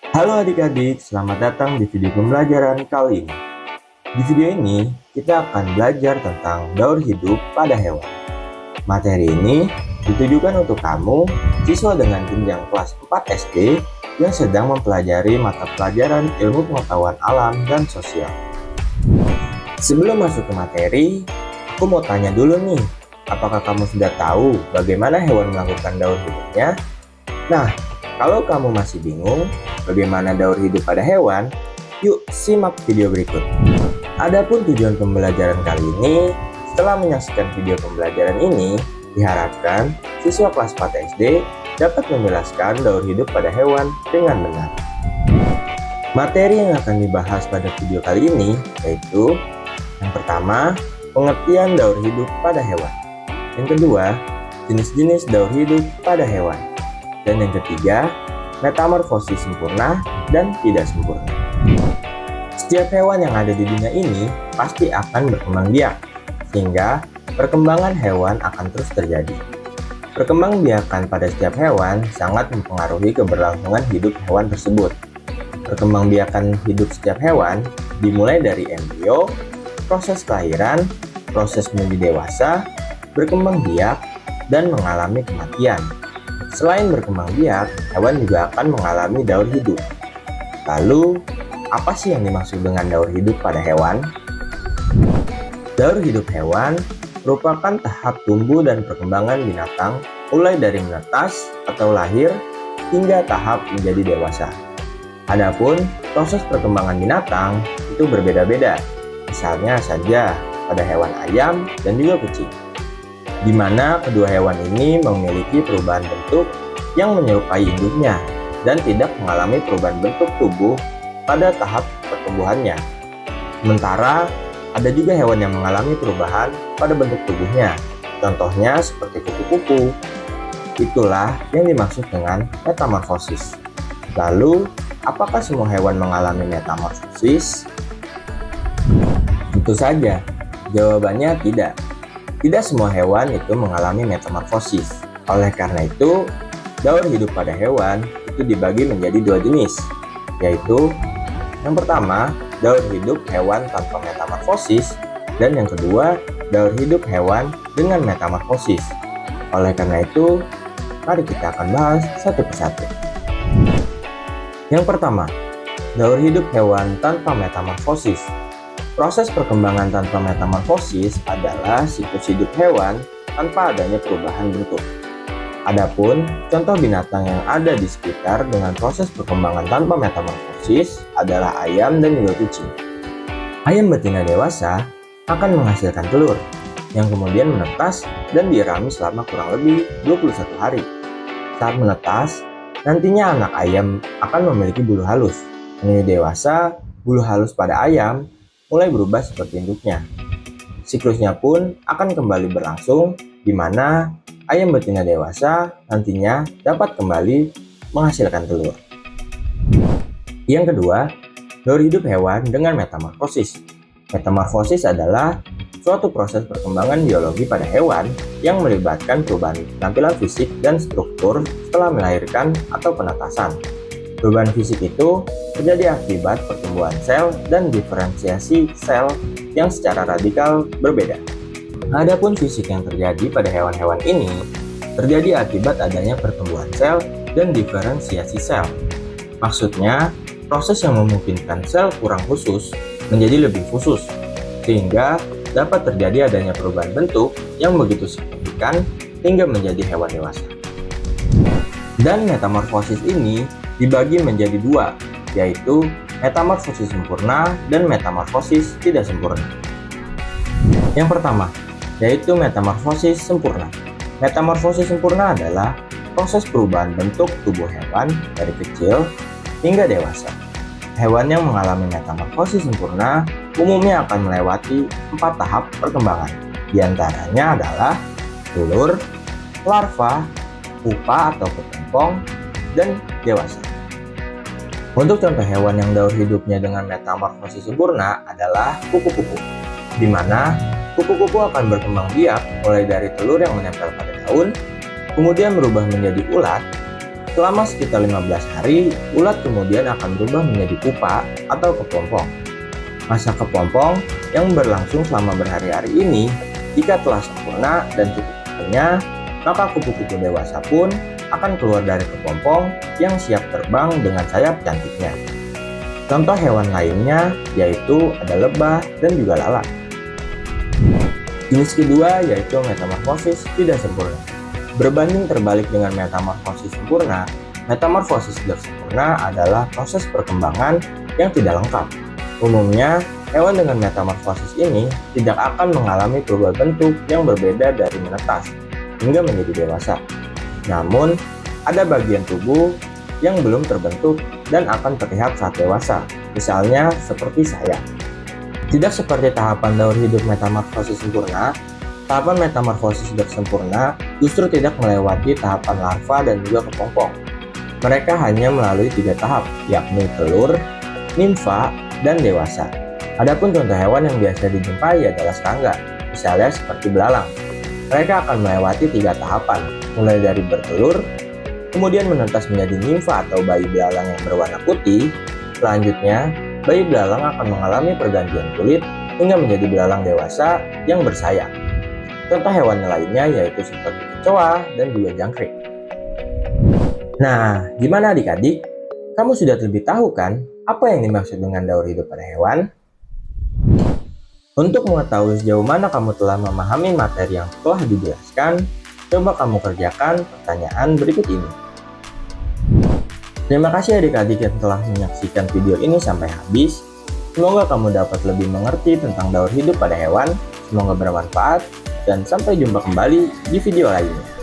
Halo adik-adik, selamat datang di video pembelajaran kali ini. Di video ini, kita akan belajar tentang daur hidup pada hewan. Materi ini ditujukan untuk kamu, siswa dengan jenjang kelas 4 SD yang sedang mempelajari mata pelajaran ilmu pengetahuan alam dan sosial. Sebelum masuk ke materi, aku mau tanya dulu nih, apakah kamu sudah tahu bagaimana hewan melakukan daur hidupnya? Nah, kalau kamu masih bingung bagaimana daur hidup pada hewan, yuk simak video berikut. Adapun tujuan pembelajaran kali ini, setelah menyaksikan video pembelajaran ini, diharapkan siswa kelas 4 SD dapat menjelaskan daur hidup pada hewan dengan benar. Materi yang akan dibahas pada video kali ini yaitu yang pertama, pengertian daur hidup pada hewan. Yang kedua, jenis-jenis daur hidup pada hewan. Dan yang ketiga, metamorfosis sempurna dan tidak sempurna. Setiap hewan yang ada di dunia ini pasti akan berkembang biak, sehingga perkembangan hewan akan terus terjadi. Perkembangbiakan pada setiap hewan sangat mempengaruhi keberlangsungan hidup hewan tersebut. Perkembangbiakan hidup setiap hewan dimulai dari embrio, proses kelahiran, proses menuju dewasa, berkembang biak, dan mengalami kematian. Selain berkembang biak, hewan juga akan mengalami daur hidup. Lalu, apa sih yang dimaksud dengan daur hidup pada hewan? Daur hidup hewan merupakan tahap tumbuh dan perkembangan binatang mulai dari menetas atau lahir hingga tahap menjadi dewasa. Adapun proses perkembangan binatang itu berbeda-beda. Misalnya saja pada hewan ayam dan juga kucing, di mana kedua hewan ini memiliki perubahan bentuk yang menyerupai induknya dan tidak mengalami perubahan bentuk tubuh pada tahap pertumbuhannya. Sementara, ada juga hewan yang mengalami perubahan pada bentuk tubuhnya, contohnya seperti kupu-kupu. Itulah yang dimaksud dengan metamorfosis. Lalu, apakah semua hewan mengalami metamorfosis? Tentu saja, jawabannya tidak. Tidak semua hewan itu mengalami metamorfosis. Oleh karena itu, daur hidup pada hewan itu dibagi menjadi dua jenis, yaitu yang pertama, daur hidup hewan tanpa metamorfosis, dan yang kedua, daur hidup hewan dengan metamorfosis. Oleh karena itu, mari kita akan bahas satu persatu. Yang pertama, daur hidup hewan tanpa metamorfosis. Proses perkembangan tanpa metamorfosis adalah siklus hidup hewan tanpa adanya perubahan bentuk. Adapun contoh binatang yang ada di sekitar dengan proses perkembangan tanpa metamorfosis adalah ayam dan juga kucing. Ayam betina dewasa akan menghasilkan telur yang kemudian menetas dan dierami selama kurang lebih 21 hari. Saat menetas, nantinya anak ayam akan memiliki bulu halus. Menjadi dewasa, bulu halus pada ayam mulai berubah seperti induknya. Siklusnya pun akan kembali berlangsung, di mana ayam betina dewasa nantinya dapat kembali menghasilkan telur. Yang kedua, daur hidup hewan dengan metamorfosis. Metamorfosis adalah suatu proses perkembangan biologi pada hewan yang melibatkan perubahan tampilan fisik dan struktur setelah melahirkan atau penetasan. Perubahan fisik itu terjadi akibat pertumbuhan sel dan diferensiasi sel yang secara radikal berbeda. Adapun fisik yang terjadi pada hewan-hewan ini terjadi akibat adanya pertumbuhan sel dan diferensiasi sel. Maksudnya, proses yang memungkinkan sel kurang khusus menjadi lebih khusus, sehingga dapat terjadi adanya perubahan bentuk yang begitu signifikan hingga menjadi hewan dewasa. Dan metamorfosis ini dibagi menjadi dua, yaitu metamorfosis sempurna dan metamorfosis tidak sempurna. Yang pertama, yaitu metamorfosis sempurna. Metamorfosis sempurna adalah proses perubahan bentuk tubuh hewan dari kecil hingga dewasa. Hewan yang mengalami metamorfosis sempurna umumnya akan melewati 4 tahap perkembangan. Di antaranya adalah telur, larva, pupa atau kepompong, dan dewasa. Untuk contoh hewan yang daur hidupnya dengan metamorfosis sempurna adalah kupu-kupu, di mana kupu-kupu akan berkembang biak mulai dari telur yang menempel pada daun, kemudian berubah menjadi ulat, Selama sekitar 15 hari, ulat kemudian akan berubah menjadi pupa atau kepompong. Masa kepompong yang berlangsung selama berhari-hari ini, jika telah sempurna dan cukup waktunya, maka kupu-kupu dewasa pun akan keluar dari kepompong yang siap terbang dengan sayap cantiknya. Contoh hewan lainnya yaitu ada lebah dan juga lalat. Jenis kedua yaitu metamorfosis tidak sempurna. Berbanding terbalik dengan metamorfosis sempurna, metamorfosis tidak sempurna adalah proses perkembangan yang tidak lengkap. Umumnya, hewan dengan metamorfosis ini tidak akan mengalami perubahan bentuk yang berbeda dari menetas hingga menjadi dewasa. Namun, ada bagian tubuh yang belum terbentuk dan akan terlihat saat dewasa, misalnya seperti sayap. Tidak seperti tahapan daur hidup metamorfosis sempurna, tahapan metamorfosis tidak sempurna justru tidak melewati tahapan larva dan juga kepompong. Mereka hanya melalui 3 tahap, yakni telur, nimfa, dan dewasa. Adapun contoh hewan yang biasa dijumpai adalah serangga, misalnya seperti belalang. Mereka akan melewati 3 tahapan, mulai dari bertelur, kemudian menetas menjadi nimfa atau bayi belalang yang berwarna putih. Selanjutnya, bayi belalang akan mengalami pergantian kulit hingga menjadi belalang dewasa yang bersayap. Contoh hewan lainnya yaitu seperti kecoa dan juga jangkrik. Nah, gimana adik-adik? Kamu sudah lebih tahu kan apa yang dimaksud dengan daur hidup pada hewan? Untuk mengetahui sejauh mana kamu telah memahami materi yang telah dijelaskan, coba kamu kerjakan pertanyaan berikut ini. Terima kasih adik-adik yang telah menyaksikan video ini sampai habis. Semoga kamu dapat lebih mengerti tentang daur hidup pada hewan. Semoga bermanfaat dan sampai jumpa kembali di video lainnya.